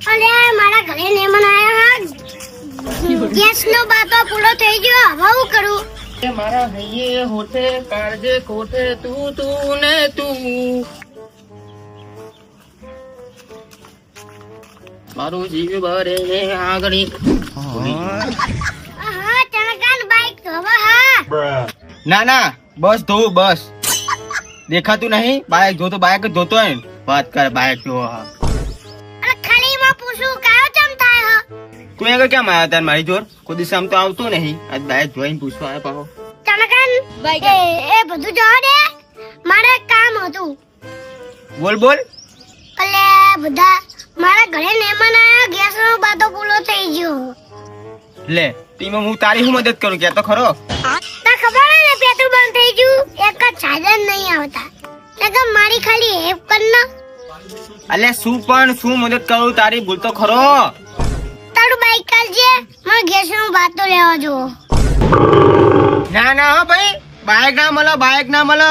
અરે મારા ઘરે મહેમાન આયા ગેસ નો બાતો પૂરો થઈ ગયો હવે હું કરું મારા હૈયે હોઠે કાળજે કોઠે તું ને તું મારું જીવ ભરે આગળી હા ચણકાન બાઈક હવે હા ના ના બસ ધોવું બસ દેખાતું નહીં બાઈક ધોતો બાઈક જ ધોતો હોય ને વાત કર બાઈક ધો અરે ખાલી માં પૂછું કાયો ચમ થાય તું આગળ કેમ આવ્યા તાર મારી જોર કોઈ દિવસ આમ તો આવતો નહીં આજ બાઈક જોઈને પૂછવા આવ્યા પાહો ચણકાન એ બધું જવા દે મારે એક કામ હતું બોલ બોલ અલે બધા મારા ઘરે મહેમાન આયા ગેસ નો બાતો પૂરો થઈ ગયો લે તીમાં હું તારી શું મદદ કરું કે તો ખરો તા ખબર હે ને પેટ્રોલ બંધ થઈ ગયું એક જ સાધન નહીં આવતા એટલે મારી ખાલી હેલ્પ કર ને અલે શું પણ શું મદદ કરું તારી ભૂલ તો ખરો તારું બાઈક કાઢજે મને ગેસ નો બાતો લેવા જો ના ના હો ભાઈ બાઈક ના મળે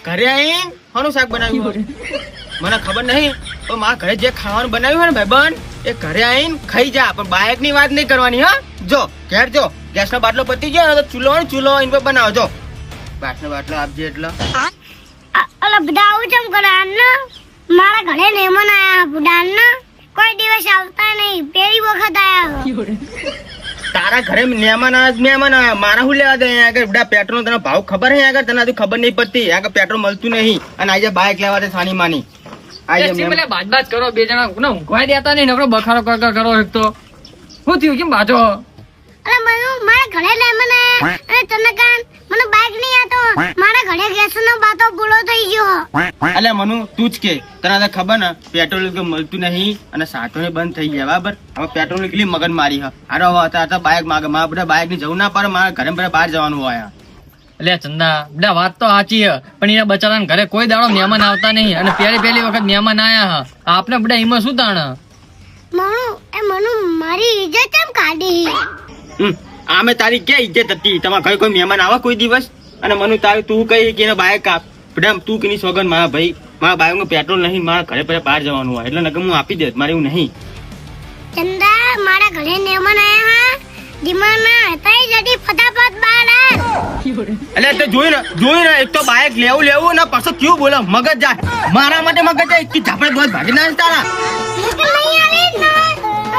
ઘરે આવીને કોનું શાક બનાવ્યું મને ખબર નહીં તો મારા ઘરે જે ખાવાનું બનાવ્યું હોય ને ભાઈબંધ એ ઘરે આવીને ખાઈ જા પણ બાઈક ની વાત નહીં કરવાની હા જો ઘેર જો ગેસ નો બાટલો પતી ગયો તો ચૂલો એન પર બનાવો જો બાટલો આપજે એટલે અલા બધા આવું ચમ કરે ને મારા ઘરે મહેમાન આયા બુડાન ને કોઈ દિવસ આવતા નહીં પહેલી વખત આયા તારા ઘરે મહેમાન આયા મારા શું લેવા દે આગળ બધા પેટ્રોલ તને ભાવ ખબર હે આગળ તને હજુ ખબર નહીં પડતી આગળ પેટ્રોલ મળતું નહીં અને આજે બાઈક લેવા દે સાની માની બાજ કરો બે જણા ઊંઘવા દેતા નહીં નકરો બખારો કરો એક તો શું થયું કેમ બાજો અરે મારા ઘરે મહેમાન આયા અને તને કાન મને બાઈક નહીં આતો મારા ઘરે ગેસ નો બાતો પૂરો થઈ ગયો અલે મનુ તું જ કે તને તો ખબર ને પેટ્રોલ મળતું નહીં અને સાધનો બંધ થઈ ગયા બરાબર હવે પેટ્રોલ કેટલી મગન મારી હારો હતા બાઈક માગે મારા બધા બાઈક ની જવું ના પડે મારા ઘરે બધા બહાર જવાનું હોય એટલે ચંદા બધા વાત તો સાચી હે પણ એના બચારાના ઘરે કોઈ દાડો મહેમાન આવતા નહીં અને પહેલી વખત મહેમાન આયા હા આપણે બધા એમાં શું તાણ મનુ મારી ઇજ્જત કેમ કાઢી આમે તારી ક્યાં ઇજ્જત હતી તમારા ઘરે કોઈ મહેમાન આવે કોઈ દિવસ અને મનુ તારું તું કઈ કે બાઈક આપ બધા તું કેની સોગન મારા ભાઈ મારા બાઈક પેટ્રોલ નહીં મારા ઘરે પહેલા બહાર જવાનું હોય એટલે નકર હું આપી દે મારે એવું નહીં ચંદા મારા ઘરે મહેમાન આયા હા દિમાના હતા જડી ફટાફટ બહાર એટલે તે જોઈ ને એક તો બાઈક લેવું ને પાછો ક્યું બોલો મગજ જાય મારા માટે મગજ જાય તું ઝાપડે દોત ભાગી ના તારા નહીં આવી ના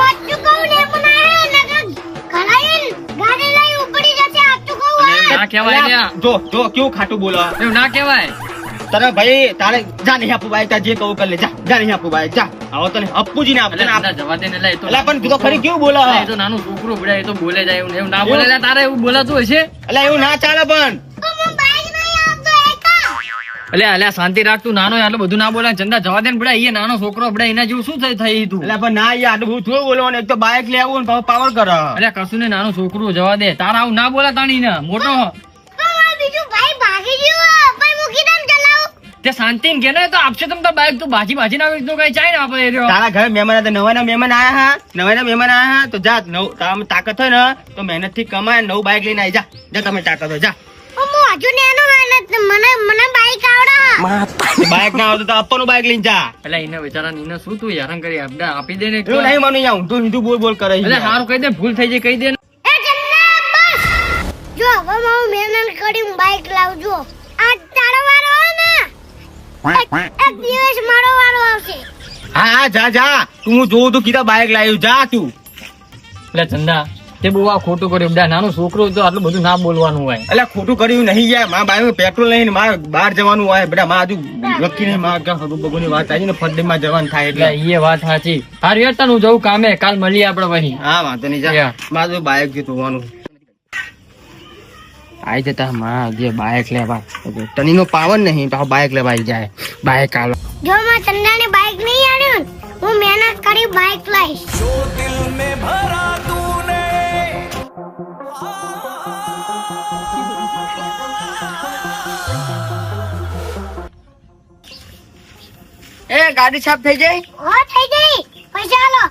આટલું કહું ને પણ આયા નગર ઘરાઈન ગાડી લઈ ઉપડી જશે આટલું કહું ના કહેવાય ને જો કેવું ખાટું બોલો એવું ના કહેવાય તને ભાઈ તારે જા નહીં આપું બાઈક તારે જે કહું કર લે જા નહીં આપું બાઈક જા આવો તને અપ્પુજી ને આપે જવા દે ને લે તો એટલે પણ તું તો ખરી કેવું બોલો એ તો નાનું છોકરું બડા એ તો બોલે જાય એવું ના બોલે તારે એવું બોલાતું હશે એટલે એવું ના ચાલે પણ બાઈક નહીં આવતો એકા એટલે શાંતિ રાખ તું નાનો આટલું બધું ના બોલાય ચંદા જવા દે ને બડા એ નાનો છોકરો બડા એના જેવું શું થઈ તું એટલે પણ ના યાર આટલું થોડું બોલવાનું એક તો બાઈક લેવું ને પાવર કરે એટલે કશું ને નાનું છોકરું જવા દે તારા આવું ના બોલા તાણી ને મોટો બીજું ભાઈ ભાગી ગયો ભાઈ મૂકી દમ ચલાવ તે શાંતિ કે ને તો આપશે તમ તો બાઈક તું બાજી ના આવી તો કઈ ચાય ને આપણે રહ્યો તારા ઘરે મહેમાન હતા નવા મહેમાન આયા હા તો જા તારામાં તાકાત હોય ને તો મહેનત થી કમાય નવું બાઈક લઈને આવી જા તમે તાકાત હોય જા હજુ નેનો મને બાઈક આવડે બાઈક ના આવતું તો આપવાનું બાઈક લઈને જા એટલે એને બેચારા એને શું તું હેરાન કરી આપી દે ને એવું નહીં માનું યાર ઊંધું હિન્દુ બોલ કરે એટલે સારું કહી દે ભૂલ થઈ જાય કહી દે એ જન્ના બસ જો હવે હું મહેનત કરી બાઈક લાવજો આ તારો વારો આવે ને એક દિવસ મારો વારો આવશે હા જા તું જોઉં તો કીધા બાઈક લાવ્યું જા તું એટલે ચંદા તે બહુ આ ખોટું કર્યું બધા નાનું છોકરું તો આટલું બધું ના બોલવાનું હોય એટલે ખોટું કર્યું નહીં યાર મારા બાઈક પેટ્રોલ નહીં મારે બહાર જવાનું હોય બધા મારા હજુ નક્કી નહીં મારા બગુની વાત આવી ને ફરડી માં જવાનું થાય એટલે એ વાત સાચી હારું યાર હું જઉં કામે કાલ મળીએ આપડે વહી હા વાંધો નહીં જા મારું બાઈક જોતું હોવાનું આઈ જતા માં જે બાઈક લેવા તની નો પાવર નહીં તો બાઈક લેવા આવી જાય બાઈક આલો જો માં ચંદાને બાઈક નહીં આવ્યું હું મહેનત કરી બાઈક લાઈશ जो दिल में भरा तूने એ ગાડી સાફ થઈ જાય હો થઈ ગઈ પૈસા આલો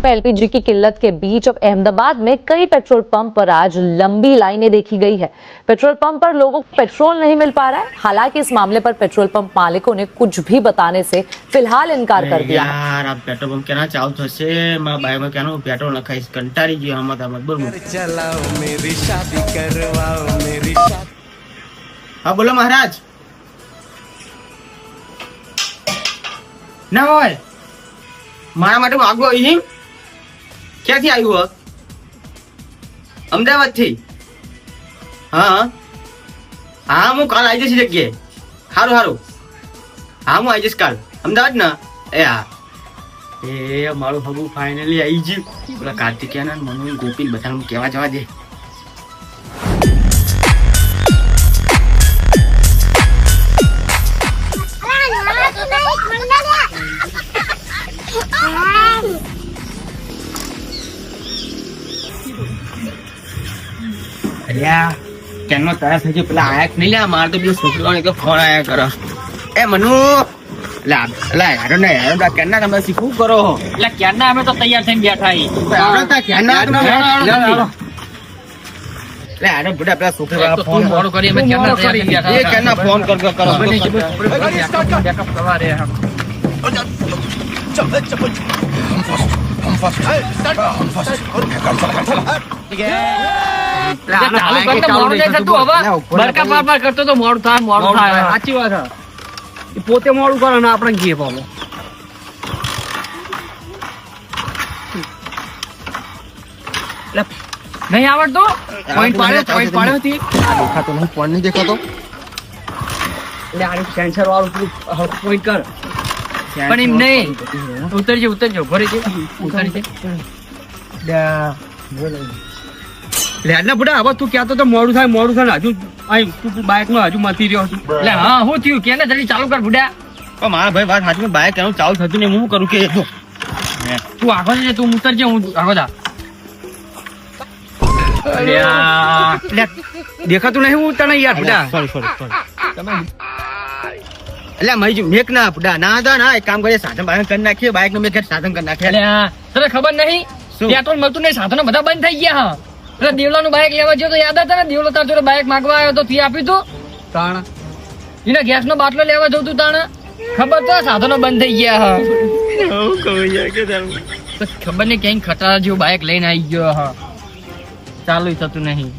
पे एलपीजी की किल्लत के बीच अब अहमदाबाद में कई पेट्रोल पंप पर आज लंबी लाइनें देखी गई है। पेट्रोल पंप पर लोगों को पेट्रोल नहीं मिल पा रहा है। हालांकि इस मामले पर पेट्रोल पंप मालिकों ने कुछ भी बताने से फिलहाल इनकार कर दिया है। યાર આ પેટ્રોલ પંપ કેના ચાલુ થશે મારા બાઈકમાં કેનું પેટ્રોલ નખાઈશ કંટાળી ગયો આમાં તો બોલ चलाओ मेरी शादी करवाओ मेरी शादी હા બોલો મહારાજ ના હોય મારા માટે માગો અહીં ક્યાંથી આવ્યું અમદાવાદ થી હા હા હું કાલ આવી જઈશ જગ્યાએ સારું સારું હા હું આવી જઈશ કાલ અમદાવાદ ના એ હા એ મારું હગું ફાઇનલી આવી ગયું પેલા કાર્તિકેયન મનુ ગોપી બધાને કહેવા જવા દે અલ્યા કેનો તૈયાર થઈ ગયો પેલા આયા નહીં લે મારે તો પેલો છોકરો એક ફોન આયા કરો એ મનુ લા લા યાર ને યાર કેના તમે શીખવું કરો એટલે ક્યારના અમે તો તૈયાર થઈને બેઠા છીએ. લે આને બડા પેલા છોકરા તો તું મોડું કરી અમે ક્યારના તૈયાર થઈને બેઠા એ કેના ફોન કરો બેકઅપ કરવા રે હમ. ચાલુ કર તો મોડું નહીં થતું હવે. બરકા પાર પાર કરતો તો મોડું થાય. સાચી વાત છે પોતે મોડું કરે ને આપણે ઘીએ પાવો નહીં આવડતું પોઈન્ટ પાડ્યો હતી. દેખાતો નહીં ફોન નહીં દેખાતો એટલે આને કેન્સર વાળું પોઈન્ટ કર પણ એમ નહીં ઉતરજો ભરી છે ઉતરજે. લે ના બુડા હવે તું કહેતો તો મોડું થાય ને હજુ અહીં તું બાઇક નો હજુ મતી રહ્યો છું એટલે હા હું થયું કેને જલ્દી ચાલુ કર બુડા. પણ મારા ભાઈ વાત સાચી બાઈક એનું ચાલુ થતું નહીં હું કરું કે જો તું આગળ જજે તું ઉતરજે હું આગળ જા. અલ્યા એટલે દેખાતું નહીં હું તને યાર બુડા સોરી એટલે મહી મેક ના આપડા ના હતા ના એક કામ કરીએ સાધન બાધન કરી નાખીએ બાઈક નું મેં સાધન કરી નાખીએ અલ્યા તને ખબર નહીં શું? પેટ્રોલ મળતું નહીં સાધનો બધા બંધ થઈ ગયા હા. એટલે દેવલાનું બાઇક લેવા ગયો તો યાદ હતા ને દેવલો તાર જોડે બાઇક માંગવા આવ્યો તો તી આપ્યું તું તાણ એને ગેસ નો બાટલો લેવા જવું તું તાણે ખબર તો સાધનો બંધ થઈ ગયા હા. તો ખબર નહીં ક્યાંય ખટારા જેવું બાઇક લઈને આવી ગયો હા ચાલુ થતું નહીં.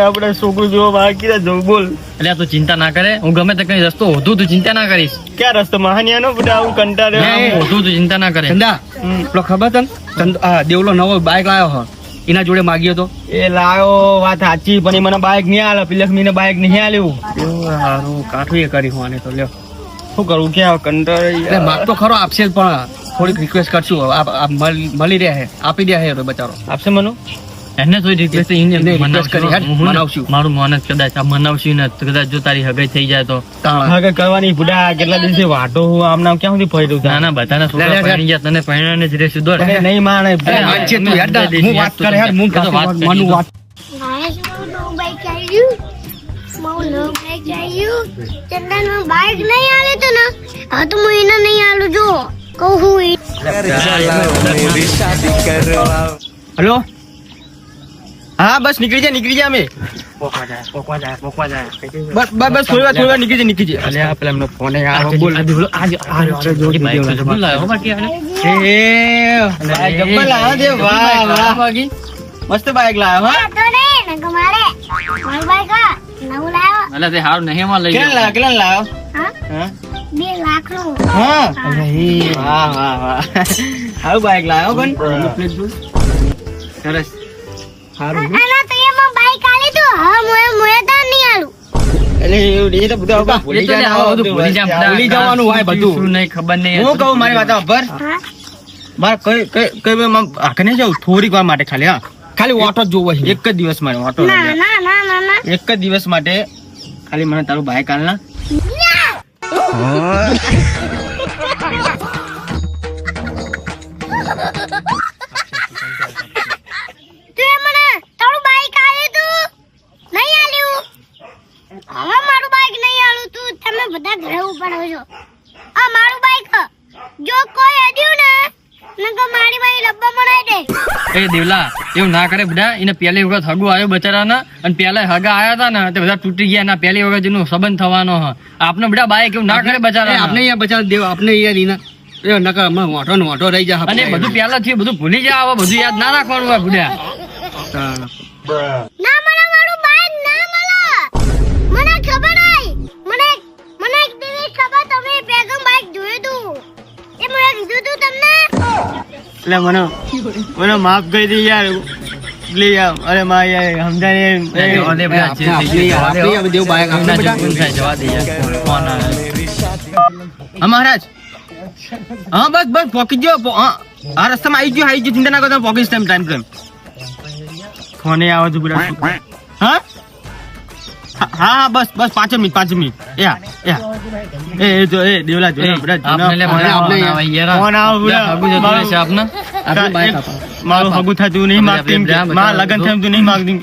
આપડે છોકરું જોવા બાકી જવું બોલ એટલે તું ચિંતા ના કરે હું ગમે તે કઈ રસ્તો હોધું તું ચિંતા ના કરીશ. ક્યાં રસ્તો મહાનિયા નો બધા આવું કંટાળે હું હોધું તું ચિંતા ના કરે. ચંદા પેલો ખબર તને દેવલો નવો બાઇક લાવ્યો હ એના જોડે માગ્યો તો એ લાયો વાત સાચી પણ એ મને બાઈક નહીં આલે પિલક્ષ્મી ને બાઈક નહીં આલ્યું સારું કાઠું એ કરી હું આને તો લ્યો શું કરું કે કંટાળી એટલે માગ તો ખરો આપશે જ પણ થોડીક રિક્વેસ્ટ કરશું મળી રહ્યા હે આપી દે હે બચારો આપશે મનુ એને તો રિક્વેસ્ટ request કરી હેડ, મનાવશું. મારું મન જ કદાચ આ મનાવશું ને કદાચ જો તારી હગાઈ થઈ જાય તો હા કે કરવાની બુડા કેટલા દિવસે વાટો હું આમ નામ ક્યાં સુધી ફર્યું ના ના બધાના છોકરા લે, લે, લે. પરણી ગયા તને પરણાને જ રહેશું દોડ. નહીં માણે અરે, વાંચે તું હેડ ના. હું વાત કરે હેડ, હું તો વાત કરી મનુ દઉં. વાત માણસ નું બાઈક આવ્યું મારું બાઈક આવ્યું ચંદન બાઈક નહીં આલે તો ને હવે તો હું એને નહીં આલું જો કહું હું चलाओ मेरी शादी करवाओ હેલો હા બસ નીકળી જાય અમે બસ થોડી વાર નીકળી જાય અલ્યા પેલા એમનો ફોન આવે બોલ એ બાઈક તો જબરું લાવ્યો બાકી આને. એ ભાઈ જબ્બર લાવ્યો દે વાહ વાહ બાકી મસ્ત બાઈક લાવ્યો હા તો નહીં ને મારે મારું બાઈક નવું લાવ્યો એટલે તે હારું નહીં એમાં લઈ કેટલા લાવ્યો હા હા 2 લાખ નું હા વાહ વાહ વાહ આવું બાઈક લાવ્યો પણ સરસ સારું આના તો એમાં બાઈક આલી તો હવે મોએ તો નહીં આલું એટલે એવું એ તો બધું હવે ભૂલી જવાનું હોય બધું શું નહીં ખબર નહીં હું કહું મારી વાત ખબર હા મારે કઈ આખે નહીં જાઉં થોડીક વાર માટે ખાલી હા ખાલી ઓટો જ જોવો છે એક જ દિવસ માટે ઓટો ના ના ના ના ના એક જ દિવસ માટે ખાલી મને તારું બાઈક આલ ના તું મને તારું બાઈક આલ્યું તું નહીં આલ્યું હવે મારું બાઈક નહીં આલું તું તમે બધા ઘરે ઉપર છો આ મારું બાઈક જો કોઈ હદ્યું ને નકર મારી બાઈ માટે એ દેવલા એવું ના કરે બધા. એને પહેલી વખત હગું આવ્યો બચારાના, અને પહેલા હગા આયા હતા ને તે બધા તૂટી ગયા ના. પહેલી વખત એનો સંબંધ થવાનો હ. આપણે બધા બાઈક એવું ના કરે બચારા. આપણે અહીંયા બચાવ દેવ આપણે અહીંયા રીના એ નકર હમણાં મોટો રહી જાય અને બધું પહેલા થયું બધું ભૂલી જાય. હવે બધું યાદ ના રાખવાનું હોય બુડા. ના મને મારું બાઈક ના મળે. મને ખબર આઈ. મને એક દિવસ ખબર તમે પેગમ બાઈક જોયું તું. એ મને કીધું તું તમને. એટલે મને માફ કરી દે યાર. પ્લીઝ યાર. અરે માં યાર સમજાય જવા દે બધા, જે થઈ ગયું જવા દે. આપણે દેવ બાઈક આપણે એમના બધા જે ભૂલ થાય જવા દે યાર. ફોન આવે. હા મહારાજ. હા બસ પોકી ગયો. આ રસ્તામાં આવી ગયો ચિંતા ના કરતા. પોકી ટાઈમ ફોને આવે છે બધા. હા હા બસ 5 મિનિટ. એ જો એ દેવલા જો આપણે લે બધા ફોન આવે યાર. ફોન આવે લે, હગું જતું રહેશે આપને. આપણે બાઈક આપો. મારું હગું થતું નહીં માગતી. મારા લગન થયું તું નહીં માગતી.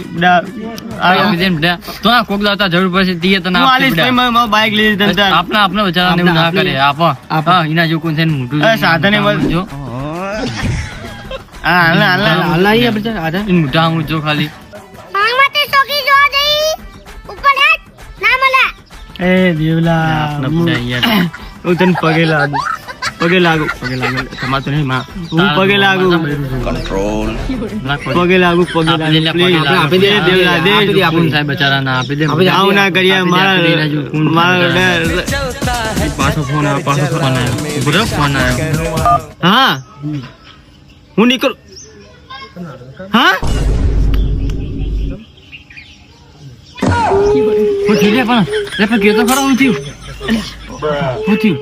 આપી દે ને બધા. તો આ કોક દાતા જરૂર પડશે તીએ તને હું આપી આલીશ બધા. મારું બાઈક લઈ લીધું. આપણા બચારાને એવું ના કરે. આપો હા એના જો કોણ છે ને મોટું અરે સાધને બસ. જો હા હાલ હાલ આવીએ આપણે આજા એને મોટા આંગળ જો ખાલી. મારા માટે સોકી જોવા દઈ. ઉપર હેડ. ના મળે. એ દેવલા આપણા બધા યાર. હું તને પગે લાગુ. તમારે તો નહીં માં. હું પગે લાગુ. પગે લાગુ. આપી દે, Please, આપી દે, દેવલા દે. આપી દે, કોણ થાય બચારાને આપી દે. આવું ના કરીએ. મારા પાછો ફોન આવ્યો. ઉભો રહો, ફોન આવ્યો. હા હું નીકળું. હા હું થયું લે પણ. લે પણ કહેતો ખરો હું થયું. હું થયું.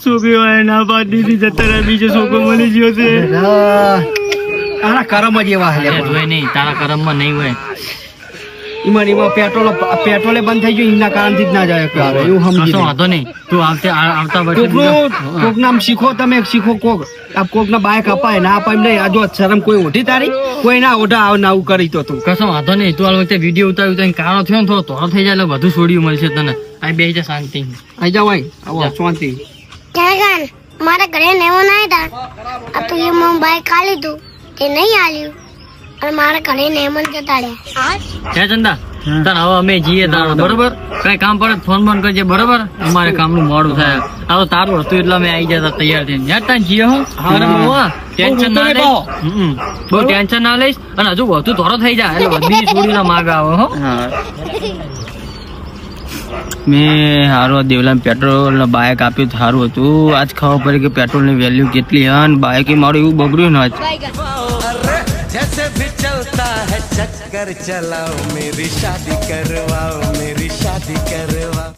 છોકરીઓ ના પાડી દીધી. જતા બીજો છોકરો મળી ગયો છે. આના કરમ જ એવા હે એ જોઈ નહીં તારા કરમમાં નહીં હોય. ઈમાં પેટ્રોલે બંધ થઈ ગયું એમના કારણથી જ ના જાય ક્યારે. એવું સમજી કશો લે. વાંધો નહીં. તું આવતા વર્ષે કોક નામ શીખો કોક આ કોક ના બાઈક અપાય ના અપાય નહીં. આ જો શરમ કોઈ ઓઢી તારી કોઈ ના ઓઢા આવું કરી તો તું કશો વાંધો નહીં. તું આ વખતે વિડીયો ઉતાર્યું તો એને કાળો થયો ને થોડો તોરો થઈ જાય એટલે વધુ છોડ્યું મળશે તને. આ બે જા શાંતિ. આઈ જાવ આવો શાંતિ. ક્યાં મારા ઘરે નેવો ના હતા. આ તો એ મને બાઈક ખાલી તું તે નહીં આલ્યું. અને મારા ઘરે નેમન જતા રહ્યા. હે ચંદા તાર હવે અમે જઈએ તાર બરોબર. કઈ કામ પડે ફોન બોન કરજે બરોબર. અમારે કામનું મોડું થાય. આ તો તારું હતું એટલે અમે આવી જતા તૈયાર થઈને. યાર તાન જીએ હું ટેન્શન ના લઈશ. બહુ ટેન્શન ના લઈશ. અને હજુ વધુ તોરો થઈ જાય એટલે બધી છોડીને માગ આવે હો. મેં હારો દેવલા પેટ્રોલ બાઈક આપ્યું સારું હતું. આજ ખબર પડી કે પેટ્રોલ ની વેલ્યુ કેટલી હે. બાઈક મારું એવું બગડ્યું ને આજ. जैसे भी चलता है चक्कर चलाओ मेरी शादी करवाओ मेरी शादी करवाओ.